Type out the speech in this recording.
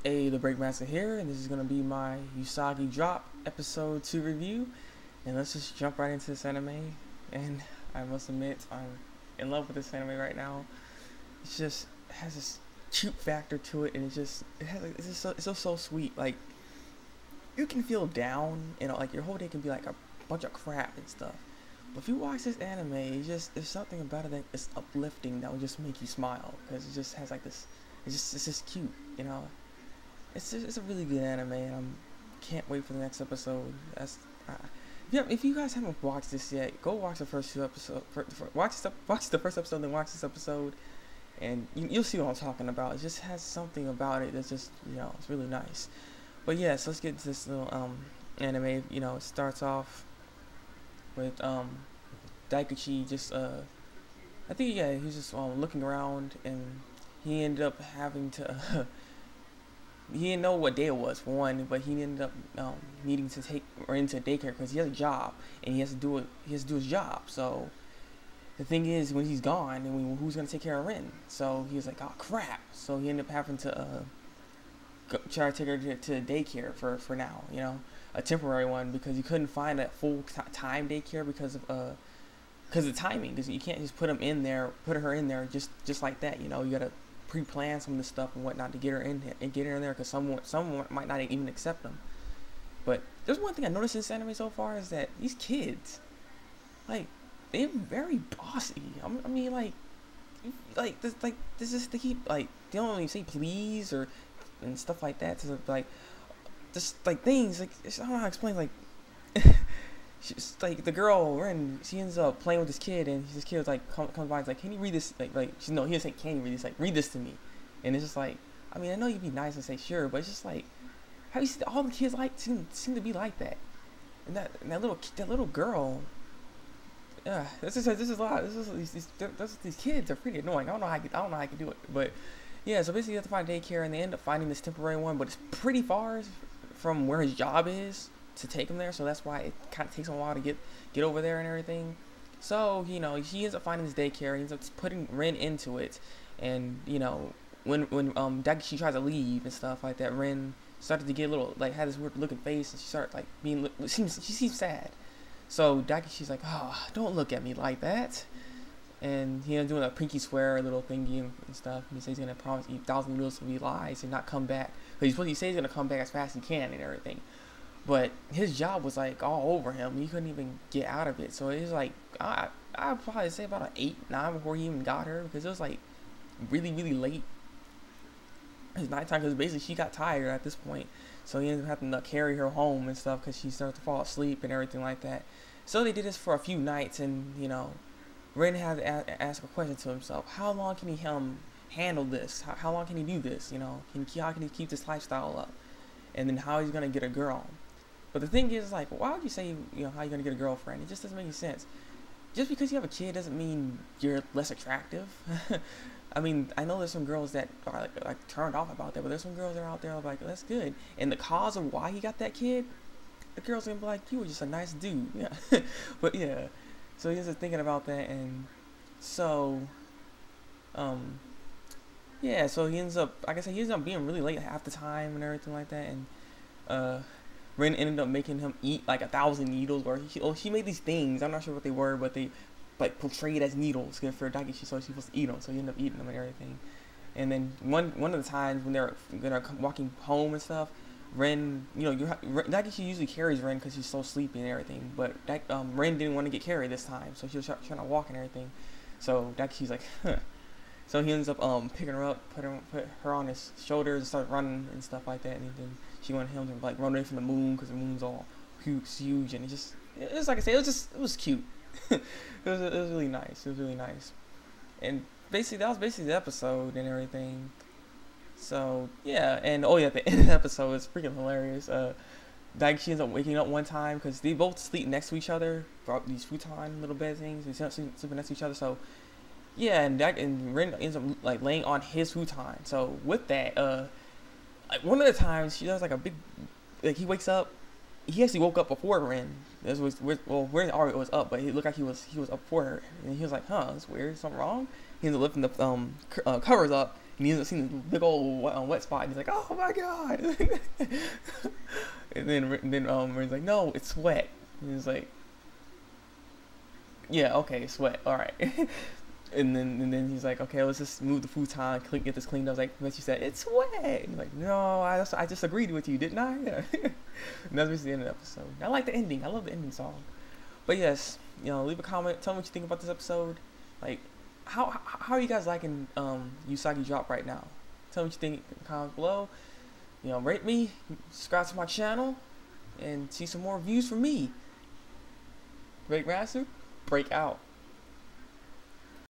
Hey, Thabreakmasta here, and this is gonna be my Usagi drop episode 2 review. And let's just jump right into this anime. And I must admit, I'm in love with this anime right now. It's just it has this cute factor to it, and it's just so sweet. Like, you can feel down, and like your whole day can be like a bunch of crap and stuff. But if you watch this anime, there's something about it that is uplifting that will just make you smile, because it just has like this. It's just cute, you know. It's a really good anime, and I can't wait for the next episode. If you guys haven't watched this yet, go watch the first 2 episodes. Watch the first episode, then watch this episode, and you'll see what I'm talking about. It just has something about it that's just, it's really nice. But yeah, so let's get into this little anime. It starts off with Daikachi just I think he's just looking around, and he ended up having to he didn't know what day it was for one, but he ended up needing to take her into daycare because he has a job and he has to do it. He has to do his job. So the thing is, when he's gone, and who's gonna take care of Rin? So he was like, oh crap. So he ended up having to try to take her to daycare for now. A temporary one, because he couldn't find a full time daycare because of timing. Because you can't just put her in there just like that. You gotta pre-plan some of this stuff and whatnot to get her in there, because someone might not even accept them. But there's one thing I noticed in this anime so far, is that these kids, like, they're very bossy. I mean, this is to keep, like, they don't even say please and stuff like that. So like, just like things like, I don't know how to explain. Like, she's like, the girl Rin, she ends up playing with this kid, and this kid was like comes by and is like, can you read this? Like she, no, he didn't say can you read this, like, read this to me. And it's just like, I mean, I know you'd be nice and say sure, but it's just like, how you see all the kids seem to be like that. And that little girl, yeah, this is a lot. These kids are pretty annoying. I don't know how I can do it, but yeah. So basically, you have to find daycare, and they end up finding this temporary one, but it's pretty far from where his job is to take him there, so that's why it kind of takes him a while to get over there and everything. So he ends up finding this daycare. He ends up putting Rin into it, and when Daikachi tries to leave and stuff like that, Rin started to get a little, like, had this weird looking face, and she started like she seems sad. So Daikachi's like, oh, don't look at me like that. And he ends up doing a pinky swear little thingy and stuff. And he says he's gonna promise you 1,000 meals if he lies and not come back. But he says he's gonna come back as fast as he can and everything. But his job was like all over him. He couldn't even get out of it. So it was like, I'd probably say about an 8, 9 before he even got her, because it was like really, really late. It's nighttime, because basically she got tired at this point. So he ended up having to carry her home and stuff, because she started to fall asleep and everything like that. So they did this for a few nights, and Rin had to ask a question to himself: how long can he handle this? How long can he do this? How can he keep this lifestyle up? And then how he's gonna get a girl? But the thing is, like, why would you say, how you're gonna get a girlfriend? It just doesn't make any sense. Just because you have a kid doesn't mean you're less attractive. I mean, I know there's some girls that are like turned off about that, but there's some girls that are out there like, that's good. And the cause of why he got that kid, the girl's gonna be like, you were just a nice dude. Yeah. But yeah, so he's just thinking about that, and so, yeah, so he ends up, like I said, he ends up being really late half the time and everything like that, and Rin ended up making him eat like 1,000 needles, or she made these things. I'm not sure what they were, but they like portrayed as needles for Daikachi, so she was supposed to eat them. So he ended up eating them and everything. And then one of the times when they're walking home and stuff, Rin, Daikachi usually carries Rin because she's so sleepy and everything. But Rin didn't want to get carried this time, so she was trying to walk and everything. So Daikachi's like, huh. So he ends up picking her up, put her on his shoulders, and start running and stuff like that. And then she wanted him to like run away from the moon, because the moon's all huge, and it was like I said, it was cute. it was really nice. It was really nice. And basically that was basically the episode and everything. So yeah, and oh yeah, at the end of the episode, it's freaking hilarious. Daikachi ends up waking up one time, because they both sleep next to each other, these futon little bed things. They sleeping next to each other. So yeah, and Rin ends up like laying on his futon. So with that, like one of the times she does like a big, like he wakes up. He actually woke up before Rin. Rin already was up, but he looked like he was up before her, and he was like, huh, that's weird. Something wrong? He ends up lifting the covers up, and he ends up seeing this big old wet spot, and he's like, "Oh my god!" and then Ren's like, "No, it's sweat." And he's like, "Yeah, okay, sweat. All right." and then he's like, "Okay, let's just move the futon, get this cleaned up." I was like, but she said it's wet. And he's like, "No, I just agreed with you, didn't I?" Yeah. And that's basically the end of the episode. I like the ending. I love the ending song. But yes, leave a comment. Tell me what you think about this episode. Like, how are you guys liking Usagi drop right now? Tell me what you think in the comments below. Rate me, subscribe to my channel, and see some more views from me. Thabreakmasta, break out.